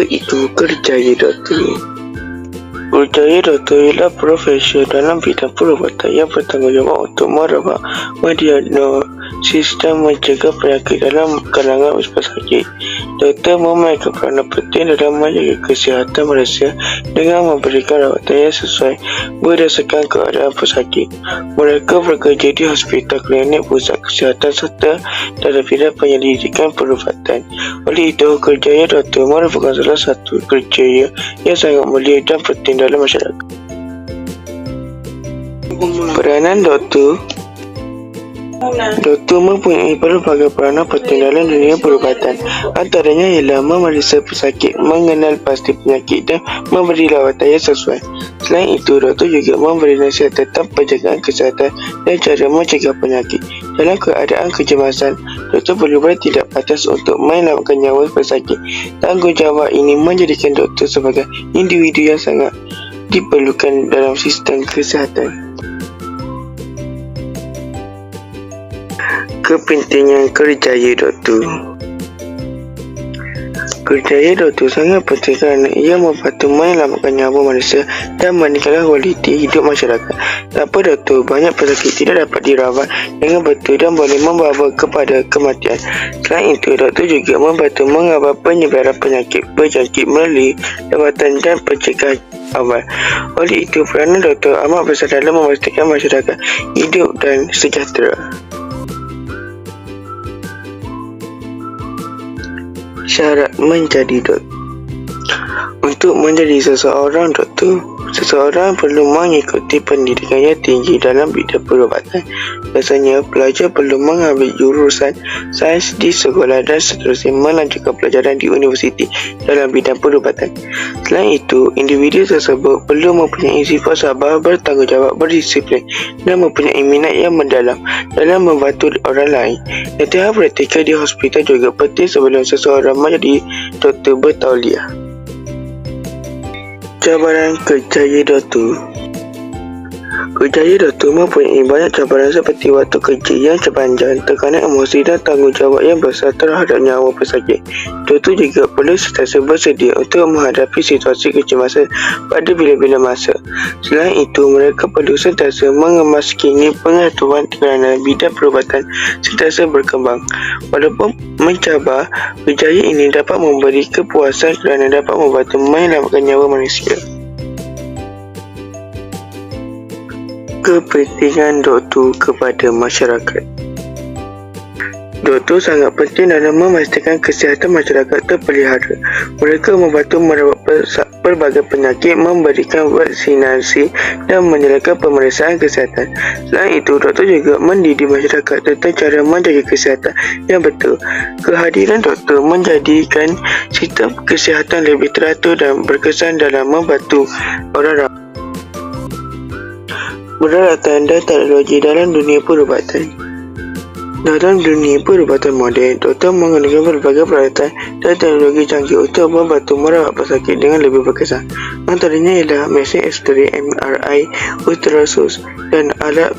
Apa itu kerjaya doktor? Kerjaya doktor ialah profesor dalam bidang perubatan yang bertanggungjawab untuk merawat, mendiagnosis dan mencegah penyakit dalam kalangan pesakit. Doktor memainkan peranan penting dalam menjaga kesihatan manusia dengan memberikan rawatan yang sesuai berdasarkan keadaan pesakit. Mereka bekerja di hospital, klinik, pusat kesihatan serta dalam bidang penyelidikan perubatan. Oleh itu, kerjaya doktor merupakan salah satu kerjaya yang sangat mulia dan penting dalam masyarakat. Peranan doktor mempunyai pelbagai peranan penting dalam dunia perubatan. Antaranya ialah memeriksa pesakit, mengenal pasti penyakit dan memberi rawatan yang sesuai. Selain itu, doktor juga memberi nasihat tentang penjagaan kesihatan dan cara mencegah penyakit. Dalam keadaan kecemasan, doktor perlu bertindak pantas untuk menyelamatkan nyawa pesakit. Tanggungjawab ini menjadikan doktor sebagai individu yang sangat diperlukan dalam sistem kesihatan. Kepentingan kerjaya doktor. Kerjaya doktor sangat penting kerana ia membantu menyelamatkan nyawa manusia dan meningkatkan kualiti hidup masyarakat. Tanpa doktor, banyak pesakit tidak dapat dirawat dengan betul dan boleh membawa kepada kematian. Selain itu, doktor juga membantu mengawal penyebaran penyakit berjangkit melalui rawatan dan pencegahan awal. Oleh itu, peranan doktor amat besar dalam memastikan masyarakat hidup dan sejahtera. Syarat menjadi doktor. Untuk menjadi seseorang doktor, seseorang perlu mengikuti pendidikan yang tinggi dalam bidang perubatan. Biasanya, pelajar perlu mengambil jurusan sains di sekolah dan seterusnya melanjutkan pelajaran di universiti dalam bidang perubatan. Selain itu, individu tersebut perlu mempunyai sifat sabar, bertanggungjawab, berdisiplin dan mempunyai minat yang mendalam dalam membantu orang lain. Latihan praktikal di hospital juga penting sebelum seseorang menjadi doktor bertauliah. Cabaran kerjaya doktor. Kerjaya doktor mempunyai banyak cabaran seperti waktu kerja yang panjang, tekanan emosi dan tanggungjawab yang besar terhadap nyawa pesakit. Doktor juga perlu sentiasa bersedia untuk menghadapi situasi kecemasan pada bila-bila masa. Selain itu, mereka perlu sentiasa mengemas kini pengetahuan kerana bidang perubatan sentiasa berkembang. Walaupun mencabar, kerjaya ini dapat memberi kepuasan kerana dapat membantu menyelamatkan nyawa manusia. Kepentingan doktor kepada masyarakat. Doktor sangat penting dalam memastikan kesihatan masyarakat terpelihara. Mereka membantu merawat pelbagai penyakit, memberikan vaksinasi dan menjalankan pemeriksaan kesihatan. Selain itu, doktor juga mendidik masyarakat tentang cara menjaga kesihatan yang betul. Kehadiran doktor menjadikan sistem kesihatan lebih teratur dan berkesan dalam membantu orang ramai. Peralatan dan teknologi dalam dunia perubatan. Dalam dunia perubatan moden, doktor menggunakan berbagai peralatan dan teknologi canggih untuk membantu merawat pesakit dengan lebih berkesan. Antaranya ialah mesin X-ray, MRI, ultrasound dan alat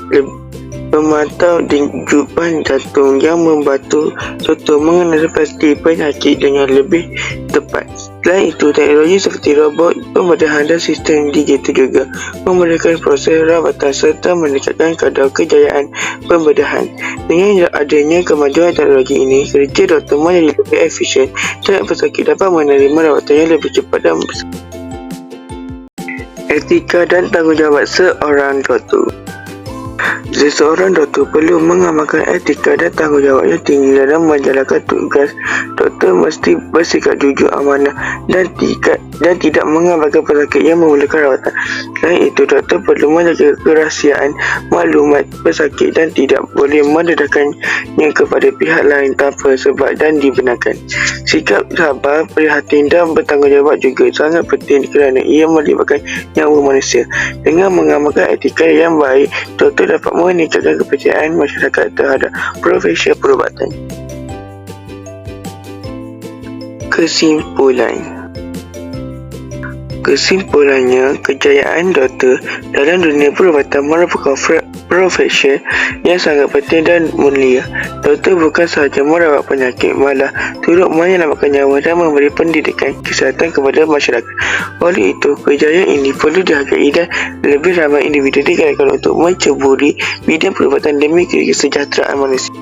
memantau denyupan jantung yang membantu doktor mengenali pasti penyakit dengan lebih tepat. Selain itu, teknologi seperti robot pembedahan dan sistem digital juga memudahkan proses rawatan serta meningkatkan kadar kejayaan pembedahan. Dengan adanya kemajuan teknologi ini, kerja doktor menjadi lebih efisien dan pesakit dapat menerima rawatan yang lebih cepat dan besar. Etika dan tanggungjawab seorang doktor. Seseorang doktor perlu mengamalkan etika dan tanggungjawab yang tinggi dalam menjalankan tugas. Doktor mesti bersikap jujur, amanah dan tidak mengabaikan pesakit yang memerlukan rawatan. Selain itu, doktor perlu menjaga kerahsiaan maklumat pesakit dan tidak boleh mendedahkannya kepada pihak lain tanpa sebab dan dibenarkan. Sikap sabar, prihatin dan bertanggungjawab juga sangat penting kerana ia melibatkan nyawa manusia. Dengan mengamalkan etika yang baik, doktor dapat meningkatkan kepercayaan masyarakat terhadap profesi perubatan. Kesimpulannya, kejayaan doktor dalam dunia perubatan merupakan profesi yang sangat penting dan mulia. Doktor bukan sahaja merawat penyakit, malah turut menyelamatkan nyawa dan memberi pendidikan kesihatan kepada masyarakat. Oleh itu, kejayaan ini perlu dihargai dan lebih ramai individu digerakkan untuk menceburi bidang perubatan demi kesejahteraan manusia.